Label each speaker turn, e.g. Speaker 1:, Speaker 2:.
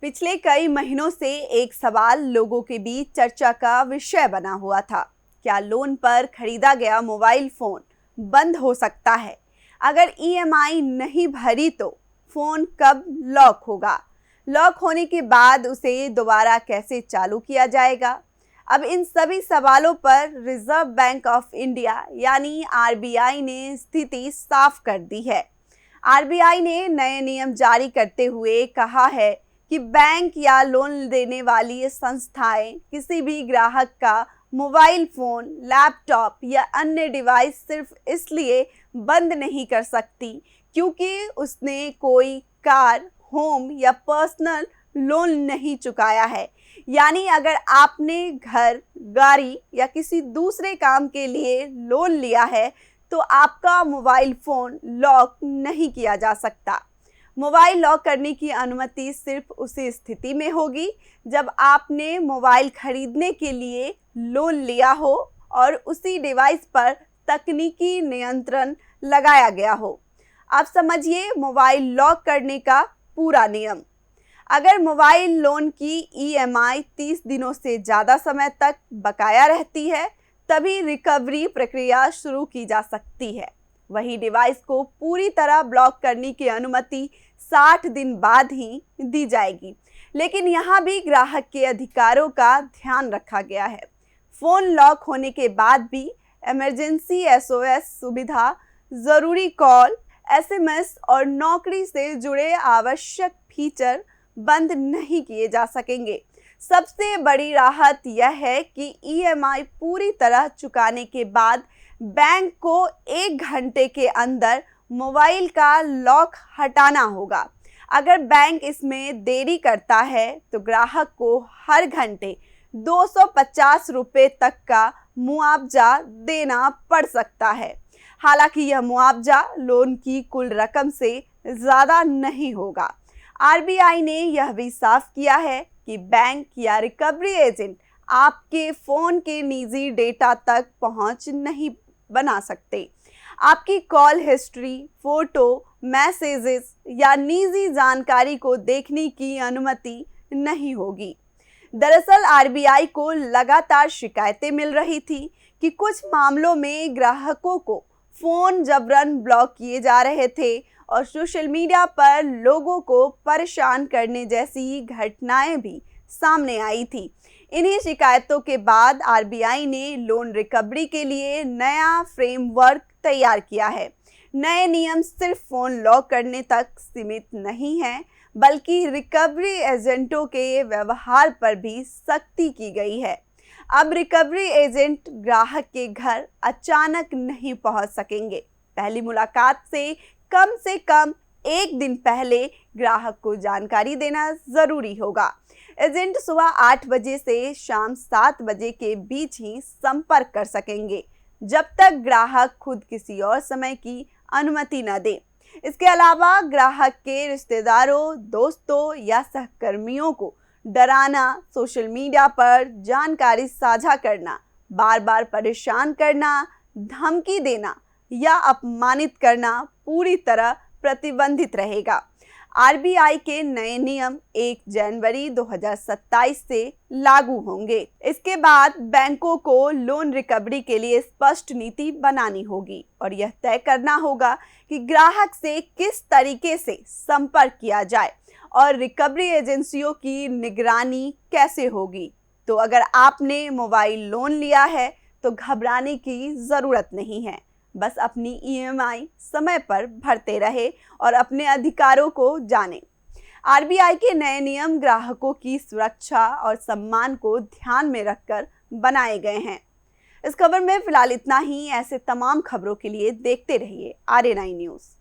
Speaker 1: पिछले कई महीनों से एक सवाल लोगों के बीच चर्चा का विषय बना हुआ था। क्या लोन पर खरीदा गया मोबाइल फोन बंद हो सकता है? अगर ईएमआई नहीं भरी तो फोन कब लॉक होगा? लॉक होने के बाद उसे दोबारा कैसे चालू किया जाएगा? अब इन सभी सवालों पर रिजर्व बैंक ऑफ इंडिया यानी आरबीआई ने स्थिति साफ कर दी है। आरबीआई ने नए नियम जारी करते हुए कहा है कि बैंक या लोन देने वाली संस्थाएं किसी भी ग्राहक का मोबाइल फोन, लैपटॉप या अन्य डिवाइस सिर्फ इसलिए बंद नहीं कर सकती क्योंकि उसने कोई कार, होम या पर्सनल लोन नहीं चुकाया है। यानी अगर आपने घर, गाड़ी या किसी दूसरे काम के लिए लोन लिया है तो आपका मोबाइल फ़ोन लॉक नहीं किया जा सकता। मोबाइल लॉक करने की अनुमति सिर्फ उसी स्थिति में होगी जब आपने मोबाइल खरीदने के लिए लोन लिया हो और उसी डिवाइस पर तकनीकी नियंत्रण लगाया गया हो। आप समझिए मोबाइल लॉक करने का पूरा नियम। अगर मोबाइल लोन की ईएमआई 30 दिनों से ज़्यादा समय तक बकाया रहती है तभी रिकवरी प्रक्रिया शुरू की जा सकती है। वही डिवाइस को पूरी तरह ब्लॉक करने की अनुमति 60 दिन बाद ही दी जाएगी। लेकिन यहाँ भी ग्राहक के अधिकारों का ध्यान रखा गया है। फ़ोन लॉक होने के बाद भी इमरजेंसी एसओएस सुविधा, ज़रूरी कॉल, एसएमएस और नौकरी से जुड़े आवश्यक फीचर बंद नहीं किए जा सकेंगे। सबसे बड़ी राहत यह है कि ईएमआई पूरी तरह चुकाने के बाद बैंक को 1 घंटे के अंदर मोबाइल का लॉक हटाना होगा। अगर बैंक इसमें देरी करता है तो ग्राहक को हर घंटे 250 रुपये तक का मुआवजा देना पड़ सकता है। हालांकि यह मुआवजा लोन की कुल रकम से ज़्यादा नहीं होगा। आरबीआई ने यह भी साफ किया है कि बैंक या रिकवरी एजेंट आपके फ़ोन के निजी डेटा तक पहुंच नहीं बना सकते। आपकी कॉल हिस्ट्री, फ़ोटो, मैसेजेस या निजी जानकारी को देखने की अनुमति नहीं होगी। दरअसल आरबीआई को लगातार शिकायतें मिल रही थी कि कुछ मामलों में ग्राहकों को फ़ोन जबरन ब्लॉक किए जा रहे थे और सोशल मीडिया पर लोगों को परेशान करने जैसी घटनाएं भी सामने आई थी। इन्हीं शिकायतों के बाद आरबीआई ने लोन रिकवरी के लिए नया फ्रेमवर्क तैयार किया है। नए नियम सिर्फ फ़ोन लॉक करने तक सीमित नहीं हैं, बल्कि रिकवरी एजेंटों के व्यवहार पर भी सख्ती की गई है। अब रिकवरी एजेंट ग्राहक के घर अचानक नहीं पहुंच सकेंगे। पहली मुलाकात से कम 1 दिन पहले ग्राहक को जानकारी देना ज़रूरी होगा। एजेंट सुबह 8 बजे से शाम 7 बजे के बीच ही संपर्क कर सकेंगे, जब तक ग्राहक खुद किसी और समय की अनुमति न दे। इसके अलावा ग्राहक के रिश्तेदारों, दोस्तों या सहकर्मियों को डराना, सोशल मीडिया पर जानकारी साझा करना, बार बार परेशान करना, धमकी देना या अपमानित करना पूरी तरह प्रतिबंधित रहेगा। आरबीआई के नए नियम 1 जनवरी 2027 से लागू होंगे। इसके बाद बैंकों को लोन रिकवरी के लिए स्पष्ट नीति बनानी होगी और यह तय करना होगा कि ग्राहक से किस तरीके से संपर्क किया जाए और रिकवरी एजेंसियों की निगरानी कैसे होगी। तो अगर आपने मोबाइल लोन लिया है तो घबराने की ज़रूरत नहीं है। बस अपनी ईएमआई समय पर भरते रहे और अपने अधिकारों को जानें। आरबीआई के नए नियम ग्राहकों की सुरक्षा और सम्मान को ध्यान में रखकर बनाए गए हैं। इस खबर में फिलहाल इतना ही। ऐसे तमाम खबरों के लिए देखते रहिए RA9 न्यूज़।